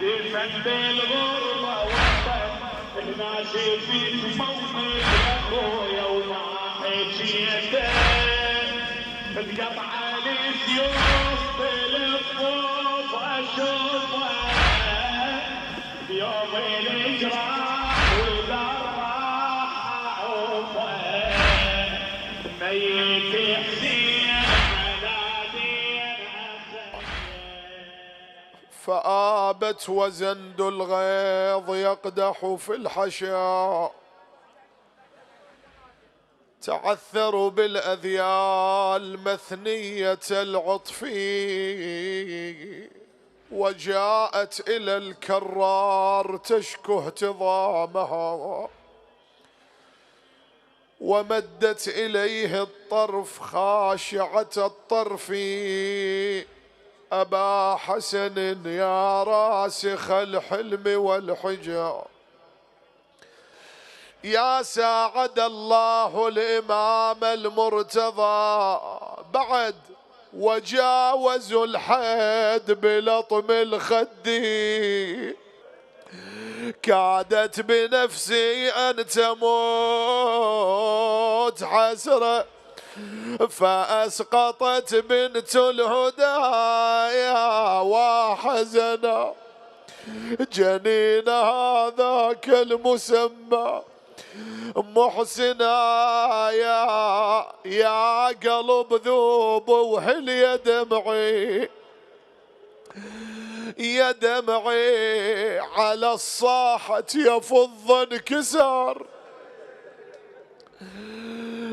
دفن بالغربة وطن الناس فيك موت اخويا وما حكيته بقطع السيوف بالخوف اشوفه يوم الجراح والراح اعوفه ميت حسين على دين فآبت وزند الغيظ يقدح في الحشا تعثروا بالأذيال مثنية العطف وجاءت إلى الكرار تشكو اهتضامها ومدت إليه الطرف خاشعة الطرف أبا حسن يا راسخ الحلم والحجا يا ساعد الله الإمام المرتضى بعد وجاوزوا الحد بلطم الخد كادت بنفسي أن تموت حسرة فأسقطت بنت الهدايا وحزنا جنين هذاك المسمى محسنا يا قلب ذوب وهل يا دمعي يا دمعي على الصاحة يفض انكسار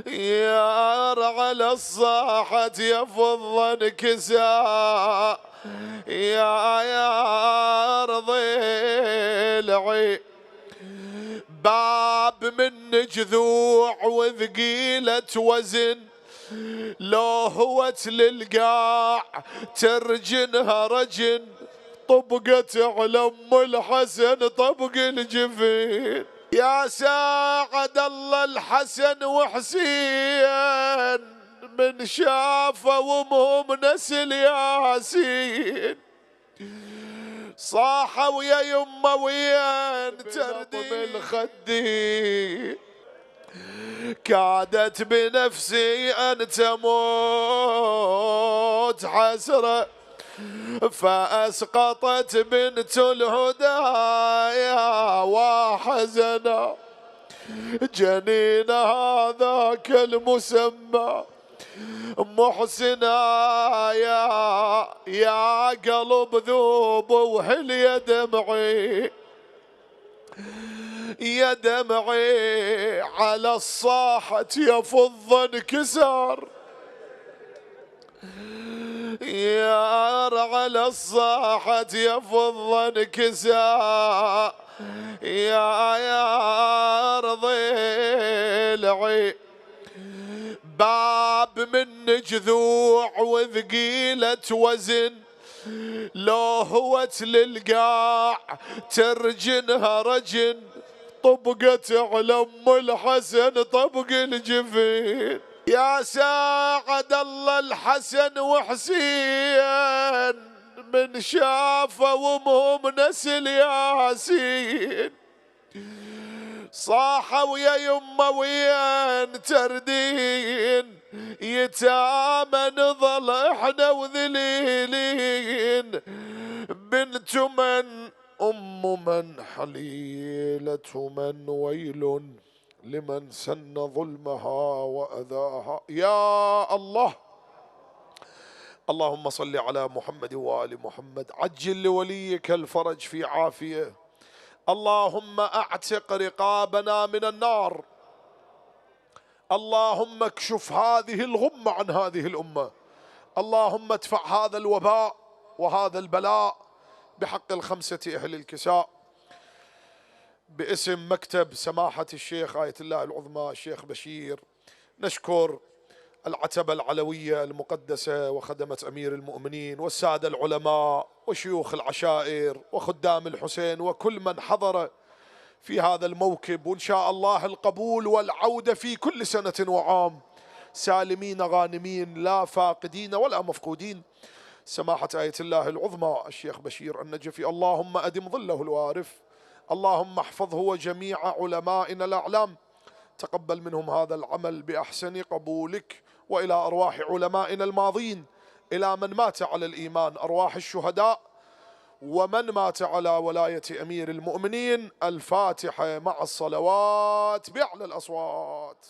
يا على الصاحة يفض انكسار يا رضيلعي باب من جذوع وثقيلة وزن لو هوت للقاع ترجنها رجن طبقت على ام الحسن طبق الجفين يا ساعد الله الحسن وحسين من شافه وامهم نسل ياسين صاحوا ويا يمه وين تردي الخدي كادت بنفسي أن تموت حسرة فأسقطت بنت الهدايا وحزنا جنين هذاك المسمى محسنا يا قلب ذوب وهل يا دمعي يا دمعي على الصاحة يفض انكسار يا على الصاحة يفض انكسار يا رضيلعي باب من جذوع وثقيلة وزن لو هوت للقاع ترجنها رجن طبقت على ام الحسن طبق الجفين يا ساعد الله الحسن وحسين من شافه وامهم نسل ياسين صاحوا ويا يمه وين تردين يتامى نظل احنا وذليلين بنت من ام من حليلة من ويل لمن سن ظلمها وأذاها يا الله اللهم صل على محمد وآل محمد عجل لوليك الفرج في عافية اللهم اعتق رقابنا من النار اللهم اكشف هذه الغمة عن هذه الأمة اللهم ادفع هذا الوباء وهذا البلاء بحق الخمسة أهل الكساء باسم مكتب سماحة الشيخ آية الله العظمى الشيخ بشير نشكر العتبة العلوية المقدسة وخدمة أمير المؤمنين والسادة العلماء وشيوخ العشائر وخدام الحسين وكل من حضر في هذا الموكب وإن شاء الله القبول والعودة في كل سنة وعام سالمين غانمين لا فاقدين ولا مفقودين سماحة آية الله العظمى الشيخ بشير النجفي، اللهم أدم ظله الوارف، اللهم احفظه وجميع علمائنا الأعلام، تقبل منهم هذا العمل بأحسن قبولك، وإلى أرواح علمائنا الماضين، إلى من مات على الإيمان أرواح الشهداء، ومن مات على ولاية أمير المؤمنين. الفاتحة مع الصلوات بأعلى الأصوات.